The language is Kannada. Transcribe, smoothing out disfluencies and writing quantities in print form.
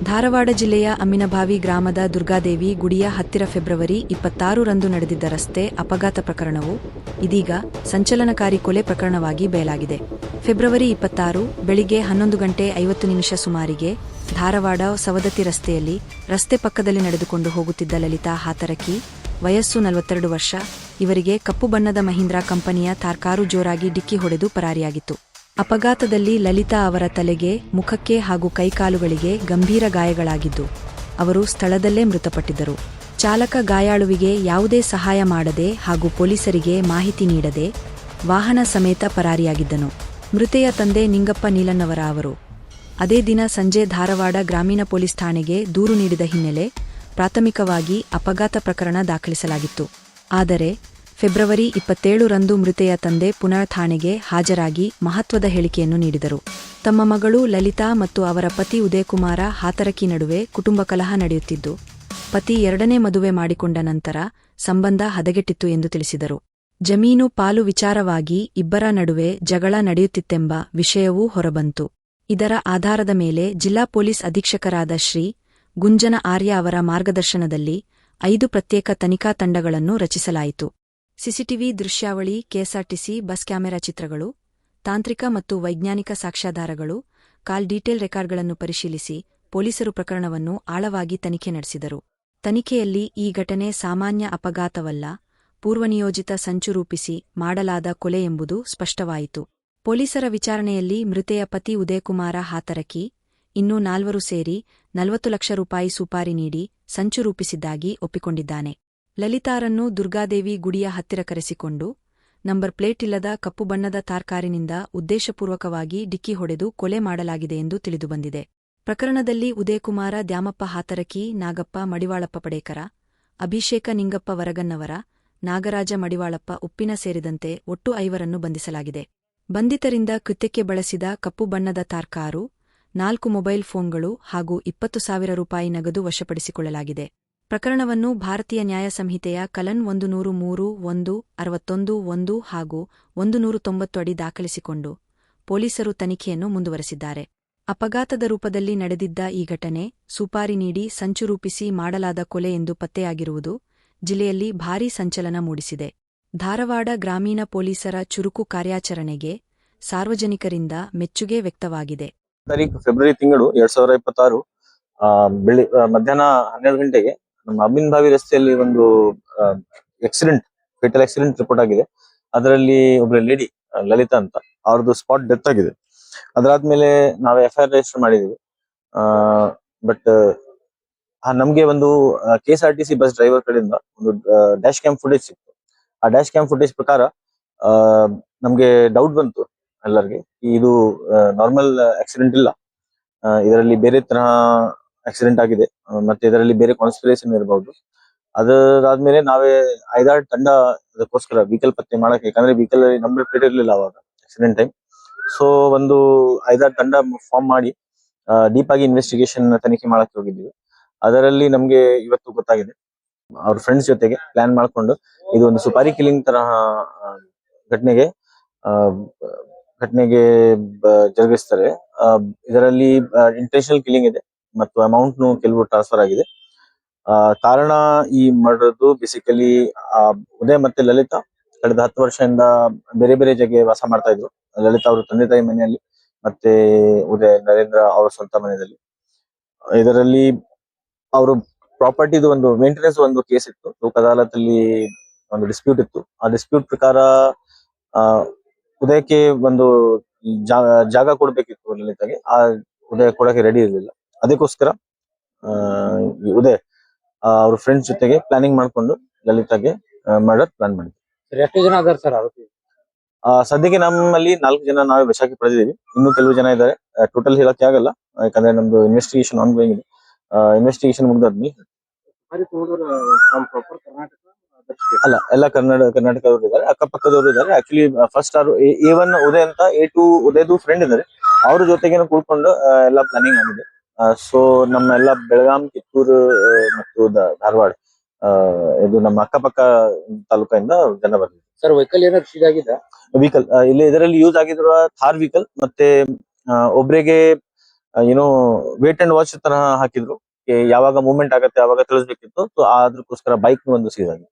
ಧಾರವಾಡ ಜಿಲ್ಲೆಯ ಅಮ್ಮಿನಭಾವಿ ಗ್ರಾಮದ ದುರ್ಗಾದೇವಿ ಗುಡಿಯ ಹತ್ತಿರ ಫೆಬ್ರವರಿ 26ರಂದು ನಡೆದಿದ್ದ ರಸ್ತೆ ಅಪಘಾತ ಪ್ರಕರಣವು ಇದೀಗ ಸಂಚಲನಕಾರಿ ಕೊಲೆ ಪ್ರಕರಣವಾಗಿ ಬಯಲಾಗಿದೆ. ಫೆಬ್ರವರಿ 26 ಬೆಳಿಗ್ಗೆ 11:50 ಸುಮಾರಿಗೆ ಧಾರವಾಡ ಸವದತ್ತಿ ರಸ್ತೆಯಲ್ಲಿ ರಸ್ತೆ ಪಕ್ಕದಲ್ಲಿ ನಡೆದುಕೊಂಡು ಹೋಗುತ್ತಿದ್ದ ಲಲಿತಾ ಹಾತರಕಿ, ವಯಸ್ಸು 42 ವರ್ಷ, ಇವರಿಗೆ ಕಪ್ಪು ಬಣ್ಣದ ಮಹೀಂದ್ರಾ ಕಂಪನಿಯ ಥಾರ್ ಕಾರು ಜೋರಾಗಿ ಡಿಕ್ಕಿ ಹೊಡೆದು ಪರಾರಿಯಾಗಿತ್ತು. ಅಪಘಾತದಲ್ಲಿ ಲಲಿತಾ ಅವರ ತಲೆಗೆ, ಮುಖಕ್ಕೆ ಹಾಗೂ ಕೈಕಾಲುಗಳಿಗೆ ಗಂಭೀರ ಗಾಯಗಳಾಗಿದ್ದು, ಅವರು ಸ್ಥಳದಲ್ಲೇ ಮೃತಪಟ್ಟಿದ್ದರು. ಚಾಲಕ ಗಾಯಾಳುವಿಗೆ ಯಾವುದೇ ಸಹಾಯ ಮಾಡದೆ ಹಾಗೂ ಪೊಲೀಸರಿಗೆ ಮಾಹಿತಿ ನೀಡದೆ ವಾಹನ ಸಮೇತ ಪರಾರಿಯಾಗಿದ್ದನು. ಮೃತೆಯ ತಂದೆ ನಿಂಗಪ್ಪ ನೀಲನ್ನವರ ಅವರು ಅದೇ ದಿನ ಸಂಜೆ ಧಾರವಾಡ ಗ್ರಾಮೀಣ ಪೊಲೀಸ್ ಠಾಣೆಗೆ ದೂರು ನೀಡಿದ ಹಿನ್ನೆಲೆ ಪ್ರಾಥಮಿಕವಾಗಿ ಅಪಘಾತ ಪ್ರಕರಣ ದಾಖಲಿಸಲಾಗಿತ್ತು. ಆದರೆ ಫೆಬ್ರವರಿ 27ರಂದು ಮೃತೆಯ ತಂದೆ ಪುನಃ ಠಾಣೆಗೆ ಹಾಜರಾಗಿ ಮಹತ್ವದ ಹೇಳಿಕೆಯನ್ನು ನೀಡಿದರು. ತಮ್ಮ ಮಗಳು ಲಲಿತಾ ಮತ್ತು ಅವರ ಪತಿ ಉದಯಕುಮಾರ ಹಾತರಕಿ ನಡುವೆ ಕುಟುಂಬ ಕಲಹ ನಡೆಯುತ್ತಿದ್ದು, ಪತಿ 2ನೇ ಮದುವೆ ಮಾಡಿಕೊಂಡ ನಂತರ ಸಂಬಂಧ ಹದಗೆಟ್ಟಿತ್ತು ಎಂದು ತಿಳಿಸಿದರು. ಜಮೀನು ಪಾಲು ವಿಚಾರವಾಗಿ ಇಬ್ಬರ ನಡುವೆ ಜಗಳ ನಡೆಯುತ್ತಿತ್ತೆಂಬ ವಿಷಯವೂ ಹೊರಬಂತು. ಇದರ ಆಧಾರದ ಮೇಲೆ ಜಿಲ್ಲಾ ಪೊಲೀಸ್ ಅಧೀಕ್ಷಕರಾದ ಶ್ರೀ ಗುಂಜನ ಆರ್ಯ ಅವರ ಮಾರ್ಗದರ್ಶನದಲ್ಲಿ 5 ಪ್ರತ್ಯೇಕ ತನಿಖಾ ತಂಡಗಳನ್ನು ರಚಿಸಲಾಯಿತು. ಸಿಸಿಟಿವಿ ದೃಶ್ಯಾವಳಿ, ಕೆಎಸ್ಆರ್ಟಿಸಿ ಬಸ್ ಕ್ಯಾಮೆರಾ ಚಿತ್ರಗಳು, ತಾಂತ್ರಿಕ ಮತ್ತು ವೈಜ್ಞಾನಿಕ ಸಾಕ್ಷ್ಯಾಧಾರಗಳು, ಕಾಲ್ ಡೀಟೇಲ್ ರೆಕಾರ್ಡ್ಗಳನ್ನು ಪರಿಶೀಲಿಸಿ ಪೊಲೀಸರು ಪ್ರಕರಣವನ್ನು ಆಳವಾಗಿ ತನಿಖೆ ನಡೆಸಿದರು. ತನಿಖೆಯಲ್ಲಿ ಈ ಘಟನೆ ಸಾಮಾನ್ಯ ಅಪಘಾತವಲ್ಲ, ಪೂರ್ವನಿಯೋಜಿತ ಸಂಚು ರೂಪಿಸಿ ಮಾಡಲಾದ ಕೊಲೆ ಎಂಬುದು ಸ್ಪಷ್ಟವಾಯಿತು. ಪೊಲೀಸರ ವಿಚಾರಣೆಯಲ್ಲಿ ಮೃತೆಯ ಪತಿ ಉದಯಕುಮಾರ ಹಾತರಕಿ ಇನ್ನೂ 4 ಸೇರಿ 40 ಲಕ್ಷ ರೂಪಾಯಿ ಸುಪಾರಿ ನೀಡಿ ಸಂಚು ರೂಪಿಸಿದ್ದಾಗಿ ಒಪ್ಪಿಕೊಂಡಿದ್ದಾನೆ. ಲಲಿತಾರನ್ನು ದುರ್ಗಾದೇವಿ ಗುಡಿಯ ಹತ್ತಿರ ಕರೆಸಿಕೊಂಡು ನಂಬರ್ ಪ್ಲೇಟ್ ಇಲ್ಲದ ಕಪ್ಪು ಬಣ್ಣದ ಥಾರ್ ಕಾರಿನಿಂದ ಉದ್ದೇಶಪೂರ್ವಕವಾಗಿ ಡಿಕ್ಕಿ ಹೊಡೆದು ಕೊಲೆ ಮಾಡಲಾಗಿದೆ ಎಂದು ತಿಳಿದುಬಂದಿದೆ. ಪ್ರಕರಣದಲ್ಲಿ ಉದಯಕುಮಾರ ದ್ಯಾಮಪ್ಪ ಹಾತರಕಿ, ನಾಗಪ್ಪ ಮಡಿವಾಳಪ್ಪ ಪಡೇಕರ, ಅಭಿಷೇಕ ನಿಂಗಪ್ಪ ವರಗನ್ನವರ, ನಾಗರಾಜ ಮಡಿವಾಳಪ್ಪ ಉಪ್ಪಿನ ಸೇರಿದಂತೆ ಒಟ್ಟು 5ರನ್ನು ಬಂಧಿಸಲಾಗಿದೆ. ಬಂಧಿತರಿಂದ ಕೃತ್ಯಕ್ಕೆ ಬಳಸಿದ ಕಪ್ಪು ಬಣ್ಣದ ಥಾರ್ ಕಾರು, 4 ಮೊಬೈಲ್ ಫೋನ್ಗಳು ಹಾಗೂ 20,000 ರೂಪಾಯಿ ನಗದು ವಶಪಡಿಸಿಕೊಳ್ಳಲಾಗಿದೆ. ಪ್ರಕರಣವನ್ನು ಭಾರತೀಯ ನ್ಯಾಯ ಸಂಹಿತೆಯ ಕಲನ್ 103(1), 61(1) ಹಾಗೂ 190 ಅಡಿ ದಾಖಲಿಸಿಕೊಂಡು ಪೊಲೀಸರು ತನಿಖೆಯನ್ನು ಮುಂದುವರೆಸಿದ್ದಾರೆ. ಅಪಘಾತದ ರೂಪದಲ್ಲಿ ನಡೆದಿದ್ದ ಈ ಘಟನೆ ಸುಪಾರಿ ನೀಡಿ ಸಂಚು ರೂಪಿಸಿ ಮಾಡಲಾದ ಕೊಲೆ ಎಂದು ಪತ್ತೆಯಾಗಿರುವುದು ಜಿಲ್ಲೆಯಲ್ಲಿ ಭಾರೀ ಸಂಚಲನ ಮೂಡಿಸಿದೆ. ಧಾರವಾಡ ಗ್ರಾಮೀಣ ಪೊಲೀಸರ ಚುರುಕು ಕಾರ್ಯಾಚರಣೆಗೆ ಸಾರ್ವಜನಿಕರಿಂದ ಮೆಚ್ಚುಗೆ ವ್ಯಕ್ತವಾಗಿದೆ. ಫೆಬ್ರವರಿ ತಿಂಗಳು 2026 ಮಧ್ಯಾಹ್ನ 12 ಗಂಟೆಗೆ ನಮ್ಮ ಅಮ್ಮಿನಭಾವಿ ರಸ್ತೆಯಲ್ಲಿ ಒಂದು ಫೇಟಲ್ ಆಕ್ಸಿಡೆಂಟ್ ರಿಪೋರ್ಟ್ ಆಗಿದೆ. ಅದರಲ್ಲಿ ಒಬ್ಬ ಲೇಡಿ ಲಲಿತಾ ಅಂತ ಅವ್ರದ್ದು ಸ್ಪಾಟ್ ಡೆತ್ ಆಗಿದೆ. ಅದಾದ್ಮೇಲೆ ನಾವು FIR ರಿಜಿಸ್ಟರ್ ಮಾಡಿದೀವಿ. ಬಟ್ ನಮ್ಗೆ ಒಂದು KSRTC ಬಸ್ ಡ್ರೈವರ್ ಕಡೆಯಿಂದ ಒಂದು ಡ್ಯಾಶ್ ಕ್ಯಾಮ್ ಫುಟೇಜ್ ಸಿಕ್ತು. ಆ ಡ್ಯಾಶ್ ಕ್ಯಾಮ್ ಫುಟೇಜ್ ಪ್ರಕಾರ ನಮ್ಗೆ ಡೌಟ್ ಬಂತು ಎಲ್ಲರಿಗೆ, ಇದು ನಾರ್ಮಲ್ ಆಕ್ಸಿಡೆಂಟ್ ಇಲ್ಲ, ಇದರಲ್ಲಿ ಬೇರೆ ತರಹ ಆಕ್ಸಿಡೆಂಟ್ ಆಗಿದೆ, ಮತ್ತೆ ಇದರಲ್ಲಿ ಬೇರೆ ಕಾನ್ಸ್ಪಿರೇಷನ್ ಇರಬಹುದು. ಅದಾದ್ಮೇಲೆ ನಾವೇ 5-6 ತಂಡ ಅದಕ್ಕೋಸ್ಕರ ವೆಹಿಕಲ್ ಪತ್ತೆ ಮಾಡಕ್ಕೆ, ಯಾಕಂದ್ರೆ ವೆಹಿಕಲ್ ನಂಬರ್ ಪ್ಲೇಟ್ ಇರಲಿಲ್ಲ ಅವಾಗ ಆಕ್ಸಿಡೆಂಟ್ ಟೈಮ್. ಸೊ ಒಂದು 5-6 ತಂಡ ಫಾರ್ಮ್ ಮಾಡಿ ಡೀಪ್ ಆಗಿ ಇನ್ವೆಸ್ಟಿಗೇಷನ್ ತನಿಖೆ ಮಾಡಕ್ಕೆ ಹೋಗಿದ್ದೀವಿ. ಅದರಲ್ಲಿ ನಮ್ಗೆ ಇವತ್ತು ಗೊತ್ತಾಗಿದೆ, ಅವ್ರ ಫ್ರೆಂಡ್ಸ್ ಜೊತೆಗೆ ಪ್ಲಾನ್ ಮಾಡ್ಕೊಂಡು ಇದು ಒಂದು ಸುಪಾರಿ ಕಿಲ್ಲಿಂಗ್ ತರಹ ಘಟನೆಗೆ ಜರುಗಿಸ್ತಾರೆ. ಇದರಲ್ಲಿ ಇಂಟೆನ್ಷನಲ್ ಕಿಲ್ಲಿಂಗ್ ಇದೆ ಮತ್ತು ಅಮೌಂಟ್ ಕೆಲವು ಟ್ರಾನ್ಸ್ಫರ್ ಆಗಿದೆ. ಕಾರಣ ಈ ಮರ್ಡರ್ದು ಬೇಸಿಕಲಿ ಉದಯ್ ಮತ್ತೆ ಲಲಿತಾ ಕಳೆದ 10 ವರ್ಷದಿಂದ ಬೇರೆ ಬೇರೆ ಜಾಗ ವಾಸ ಮಾಡ್ತಾ ಇದ್ರು. ಲಲಿತಾ ಅವರು ತಂದೆ ತಾಯಿ ಮನೆಯಲ್ಲಿ, ಮತ್ತೆ ಉದಯ್ ನರೇಂದ್ರ ಅವರ ಸ್ವಂತ ಮನೆಯಲ್ಲಿ. ಇದರಲ್ಲಿ ಅವರು ಪ್ರಾಪರ್ಟಿದು ಒಂದು ಮೇಂಟೆನೆನ್ಸ್ ಒಂದು ಕೇಸ್ ಇತ್ತು, ಲೋಕ ಅದಾಲತಲ್ಲಿ ಒಂದು ಡಿಸ್ಪ್ಯೂಟ್ ಇತ್ತು. ಆ ಡಿಸ್ಪ್ಯೂಟ್ ಪ್ರಕಾರ ಉದಯಕ್ಕೆ ಒಂದು ಜಾಗ ಕೊಡ್ಬೇಕಿತ್ತು ಲಲಿತಾಗೆ. ಆ ಉದಯ ಕೊಡಕ್ಕೆ ರೆಡಿ ಇರಲಿಲ್ಲ. ಅದಕ್ಕೋಸ್ಕರ ಉದಯ್ ಅವ್ರ ಫ್ರೆಂಡ್ಸ್ ಜೊತೆಗೆ ಪ್ಲಾನಿಂಗ್ ಮಾಡ್ಕೊಂಡು ಲಲಿತಾಗೆ ಮರ್ಡರ್ ಪ್ಲಾನ್ ಮಾಡಿದ್ರು. ಎಷ್ಟು ಜನ ಅದಾರ ಸರ್ ಆರೋಪಿ? ಸದ್ಯಕ್ಕೆ ನಮ್ಮಲ್ಲಿ 4 ಜನ ನಾವೇ ವಶಕ್ಕೆ ಪಡೆದಿದ್ದೀವಿ. ಇನ್ನೂ ಕೆಲವು ಜನ ಇದ್ದಾರೆ, ಟೋಟಲ್ ಹೇಳಕ್ಕೆ ಆಗಲ್ಲ, ಯಾಕಂದ್ರೆ ನಮ್ದು ಇನ್ವೆಸ್ಟಿಗೇಷನ್ ಆನ್ ಗೋಯಿಂಗ್ ಇದೆ. ಇನ್ವೆಸ್ಟಿಗೇಷನ್ ಮುಗಿದಾದ್ಮೇಲೆ ಅಲ್ಲ, ಎಲ್ಲ ಕರ್ನಾಟಕದವರು ಇದ್ದಾರೆ, ಅಕ್ಕಪಕ್ಕದವರು ಇದ್ದಾರೆ. ಆಕ್ಚುಲಿ ಫಸ್ಟ್ A1 ಉದಯ್ ಅಂತ, A2 ಉದಯ್ದು ಫ್ರೆಂಡ್ ಇದ್ದಾರೆ, ಅವ್ರ ಜೊತೆಗೇನು ಕೂಡ್ಕೊಂಡು ಎಲ್ಲ ಪ್ಲಾನಿಂಗ್ ಆಗಿದೆ. ಸೊ ನಮ್ಮ ಎಲ್ಲ ಬೆಳಗಾಂ, ಕಿತ್ತೂರು ಮತ್ತು ಧಾರವಾಡ, ಇದು ನಮ್ಮ ಅಕ್ಕಪಕ್ಕ ತಾಲೂಕಿಂದ ಜನ ಬಂದಿದೆ. ಸರ್ ವೆಹಿಕಲ್ ಏನಾದ್ರು ಸೀಜ್ ಆಗಿದೆ? ವೆಹಿಕಲ್ ಇಲ್ಲಿ ಇದರಲ್ಲಿ ಯೂಸ್ ಆಗಿರುವ ಥಾರ್ ವೆಹಿಕಲ್, ಮತ್ತೆ ಒಬ್ರಿಗೆ ಏನೋ ವೇಟ್ ಅಂಡ್ ವಾಚ್ ತರ ಹಾಕಿದ್ರು. ಯಾವಾಗ ಮೂವ್ಮೆಂಟ್ ಆಗತ್ತೆ ಯಾವಾಗ ತಿಳಿಸ್ಬೇಕಿತ್ತು. ಸೊ ಅದಕ್ಕೋಸ್ಕರ ಬೈಕ್ ಒಂದು ಸೀಸ್ ಆಗಿದೆ.